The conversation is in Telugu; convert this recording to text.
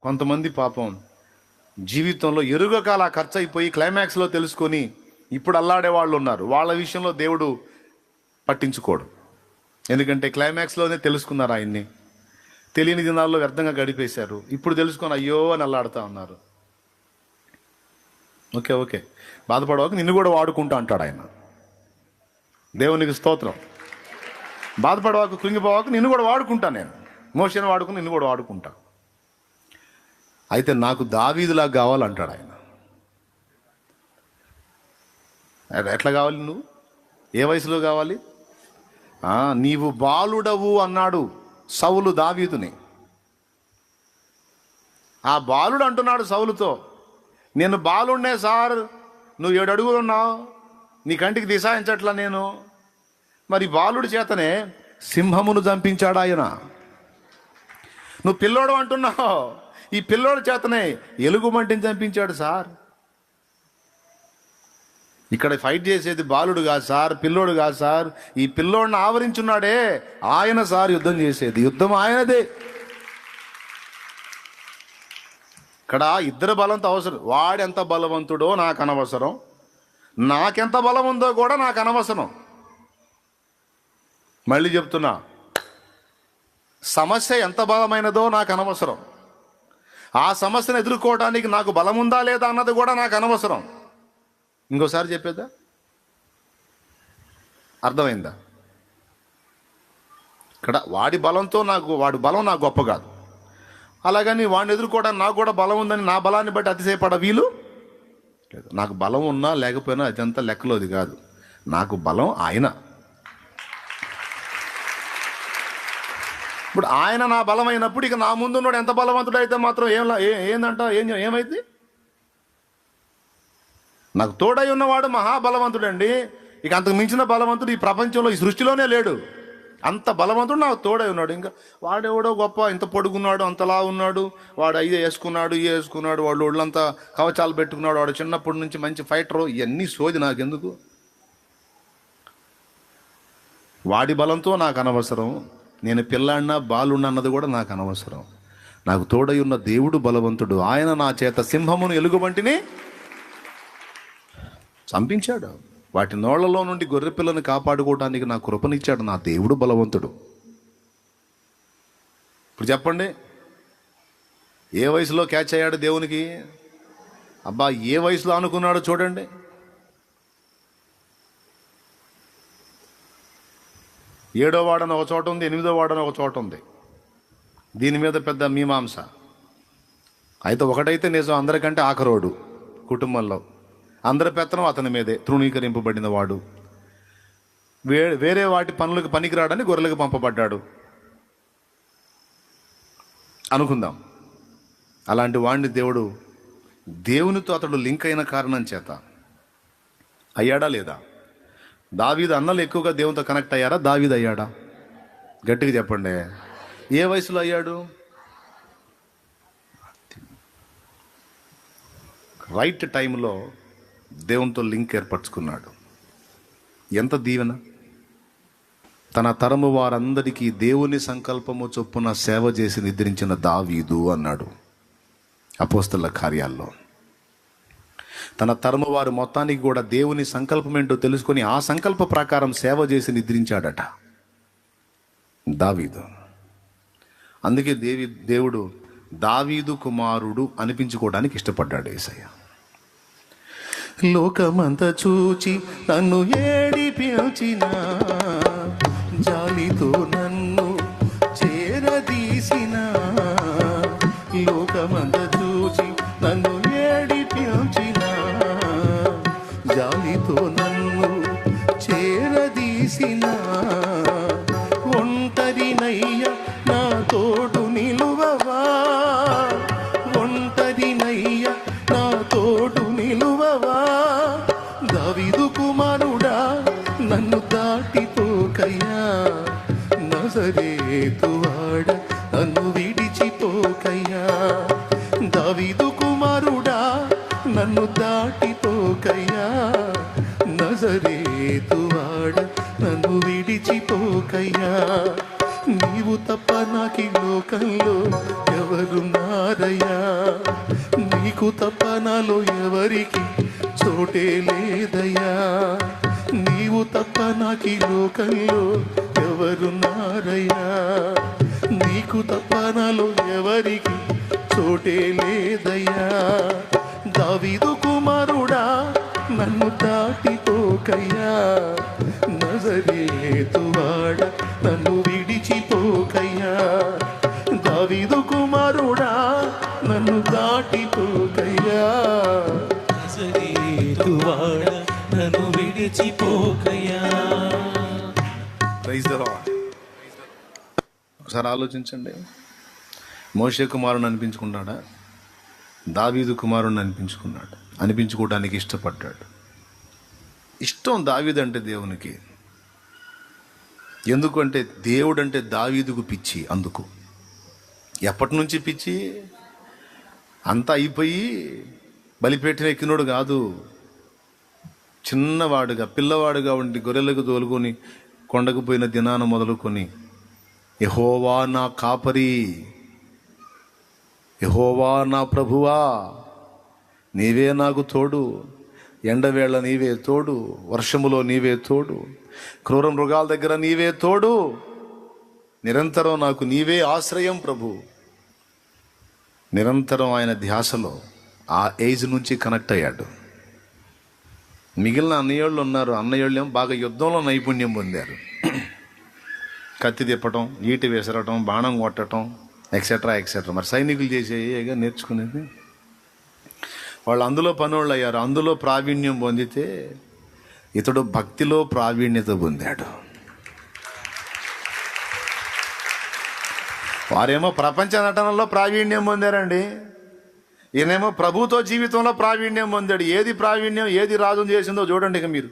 కొంతమంది పాపం జీవితంలో ఎరుగక అలా ఖర్చు అయిపోయి క్లైమాక్స్లో తెలుసుకొని ఇప్పుడు అల్లాడే వాళ్ళు ఉన్నారు. వాళ్ళ విషయంలో దేవుడు పట్టించుకోడు. ఎందుకంటే క్లైమాక్స్లోనే తెలుసుకున్నారు ఆయన్ని. తెలియని దినాల్లో వ్యర్థంగా గడిపేశారు. ఇప్పుడు తెలుసుకొని అయ్యో అని అల్లాడుతూ ఉన్నారు. ఓకే బాధపడవాక నిన్ను కూడా వాడుకుంటా అంటాడు ఆయన. దేవునికి స్తోత్రం. బాధపడవాకు, కృంగిపోవాకు, నిన్ను కూడా వాడుకుంటా. నేను మోషేని వాడుకుని నిన్ను కూడా వాడుకుంటా. అయితే నాకు దావీదులా కావాలంటాడు ఆయన. ఎట్లా కావాలి? నువ్వు ఏ వయసులో కావాలి? నీవు బాలుడవు అన్నాడు సౌలు దావీదుని. ఆ బాలుడు అంటున్నాడు సౌలుతో, నేను బాలుడినే సార్, నువ్వు 7 అడుగులు ఉన్నావు, నీ కంటికి దిశాయించట్లా నేను. మరి బాలుడి చేతనే సింహమును చంపించాడు ఆయన. నువ్వు పిల్లోడు అంటున్నావు, ఈ పిల్లోడి చేతనే ఎలుగుబంటిని చంపించాడు సార్. ఇక్కడ ఫైట్ చేసేది బాలుడు కాదు సార్, పిల్లోడు కాదు సార్, ఈ పిల్లోడిని ఆవరించున్నాడే ఆయన సార్ యుద్ధం చేసేది. యుద్ధం ఆయనదే. ఇక్కడ ఇద్దరు బలంతో అవసరం. వాడెంత బలవంతుడో నాకు అనవసరం, నాకెంత బలం ఉందో కూడా నాకు అనవసరం. మళ్ళీ చెప్తున్నా, సమస్య ఎంత బలమైనదో నాకు అనవసరం. ఆ సమస్యను ఎదుర్కోవడానికి నాకు బలం ఉందా లేదా అన్నది కూడా నాకు అనవసరం. ఇంకోసారి చెప్పేద్దా? అర్థమైందా? ఇక్కడ వాడి బలంతో వాడి బలం నాకు గొప్ప కాదు. అలాగని వాడిని ఎదుర్కోవడానికి నాకు కూడా బలం ఉందని నా బలాన్ని బట్టి అతిశయపడ వీలు లేదు. నాకు బలం ఉన్నా లేకపోయినా అదంతా లెక్కలోది కాదు. నాకు బలం ఆయన. ఇప్పుడు ఆయన నా బలమైనప్పుడు ఇక నా ముందున్నాడు ఎంత బలవంతుడు అయితే మాత్రం ఏమైంది? నాకు తోడై ఉన్నవాడు మహాబలవంతుడండి. ఇక అంతకు మించిన బలవంతుడు ఈ ప్రపంచంలో, ఈ సృష్టిలోనే లేడు. అంత బలవంతుడు నాకు తోడై ఉన్నాడు. ఇంకా వాడెవడో గొప్ప, ఇంత పొడుగున్నాడు, అంతలా ఉన్నాడు, వాడు ఇదే వేసుకున్నాడు, వాడు ఒళ్ళంతా కవచాలు పెట్టుకున్నాడు, వాడు చిన్నప్పటి నుంచి మంచి ఫైటరు. ఇవన్నీ సోది నాకెందుకు? వాడి బలంతో నాకు అనవసరం. నేను పిల్లాడినా బాలున్నా అన్నది కూడా నాకు అనవసరం. నాకు తోడై ఉన్న దేవుడు బలవంతుడు. ఆయన నా చేత సింహమును ఎలుగుబంటిని చంపించాడు. వాటి నోళ్లలో నుండి గొర్రెపిల్లను కాపాడుకోవడానికి నా కృపనిచ్చాడు. నా దేవుడు బలవంతుడు. ఇప్పుడు చెప్పండి, ఏ వయసులో క్యాచ్ అయ్యాడు దేవునికి? అబ్బా, ఏ వయసులో అనుకున్నాడో చూడండి. ఏడో వాడని ఒక చోట ఉంది, 8వ వాడని ఒక చోట ఉంది. దీని మీద పెద్ద మీమాంస. అయితే ఒకటైతే నిజం, అందరికంటే ఆఖరోడు కుటుంబంలో. అందరి పెత్తనం అతని మీదే. తృణీకరింపబడిన వాడు, వేరే వాటి పనులకు పనికిరాడని గొర్రెలకు పంపబడ్డాడు అనుకుందాం. అలాంటి వాడిని దేవునితో అతడు లింక్ అయిన కారణం చేత అయ్యాడా లేదా? దావీదు అన్నలు ఎక్కువగా దేవునితో కనెక్ట్ అయ్యారా? దావీదు అయ్యాడా? గట్టిగా చెప్పండి. ఏ వయసులో అయ్యాడు? రైట్ టైంలో దేవునితో లింక్ ఏర్పరచుకున్నాడు. ఎంత దీవెన! తన తరము వారందరికీ దేవుని సంకల్పము చొప్పున సేవ చేసి నిద్రించిన దావీదు అన్నాడు అపోస్తలుల కార్యాల్లో. తన తరము వారు మొత్తానికి కూడా దేవుని సంకల్పం ఏంటో తెలుసుకొని ఆ సంకల్ప ప్రకారం సేవ చేసి నిద్రించాడట దావీదు. అందుకే దేవుడు దావీదు కుమారుడు అనిపించుకోవడానికి ఇష్టపడ్డాడు యేసయ్య. లోకమంతా చూచి నన్ను ఏడిపించిన, జాలితో నన్ను చేరదీసిన, లోకమంతా చూచి నన్ను ఏడిపించిన, జాలితో నన్ను చేరదీసిన, ఒంటరినయ్య నా తోడు నిలువవా, ఒంటరినయ్య నా తోడు నిలువవా, దావీదు కుమారుడా నన్ను దాటిపోకయ్యా, నజరేతు వాడ నన్ను విడిచిపోకయ్యా, దావీదు కుమారుడా నన్ను దాటిపోకయ్యా, నజరేతు వాడ నన్ను విడిచిపోకయ్యా, నీవు తప్ప నాకీ లోకంలో ఎవరున్నారయ్యా, నీకు తప్ప నాలో ఎవరికి చోటే లేదయ్యా, నీవు తప్ప నాకీ లోకంలో ఎవరున్నారయ్యా, నీకు తప్ప నాలో ఎవరికి చోటే లేదయ్యా. దావీదు కుమారుడా నన్ను దాటిపోకయ్యా, నజరేతువాడ నన్ను విడిచిపోకయ్యా, దావీదు కుమారుడా నన్ను దాటిపోకయ్యా, నజరేతువాడ నన్ను విడిచిపోకయ్యా. Praise the lord. ఒకసారి ఆలోచించండి, మోషే కుమారుని అనిపించుకున్నాడా, దావీదు కుమారుని అనిపించుకోవడానికి ఇష్టపడ్డాడు. ఇష్టం దావీదు అంటే దేవునికి. ఎందుకంటే దేవుడు అంటే దావీదుకు పిచ్చి. అందుకు ఎప్పటి నుంచి పిచ్చి? అంతా అయిపోయి బలిపేటను ఎక్కినోడు కాదు, చిన్నవాడుగా పిల్లవాడుగా ఉండి గొర్రెలకు తోలుకొని కొండకు పోయిన దినాన మొదలుకొని యెహోవా నా కాపరి, యెహోవా నా ప్రభువా, నీవే నాకు తోడు, ఎండవేళ నీవే తోడు, వర్షములో నీవే తోడు, క్రూర మృగాల దగ్గర నీవే తోడు, నిరంతరం నాకు నీవే ఆశ్రయం ప్రభు. నిరంతరం ఆయన ధ్యాసలో ఆ ఏజ్ నుంచి కనెక్ట్ అయ్యాడు. మిగిలిన అన్నయ్యోళ్ళు ఉన్నారు, అన్నయ్యోళ్ళేమో బాగా యుద్ధంలో నైపుణ్యం పొందారు. కత్తి తిప్పటం, ఈటి విసరటం, బాణం కొట్టడం, ఎక్సెట్రా ఎక్సెట్రా. మరి సైనికులు చేసేగా నేర్చుకునేది. వాళ్ళు అందులో పనోళ్ళు అయ్యారు, అందులో ప్రావీణ్యం పొందితే ఇతడు భక్తిలో ప్రావీణ్యత పొందాడు. వారేమో ప్రపంచ నటనలో ప్రావీణ్యం పొందారండి, ఈయనేమో ప్రభుతో జీవితంలో ప్రావీణ్యం పొందాడు. ఏది ప్రావీణ్యం, ఏది రాజు చేసిందో చూడండి ఇక మీరు.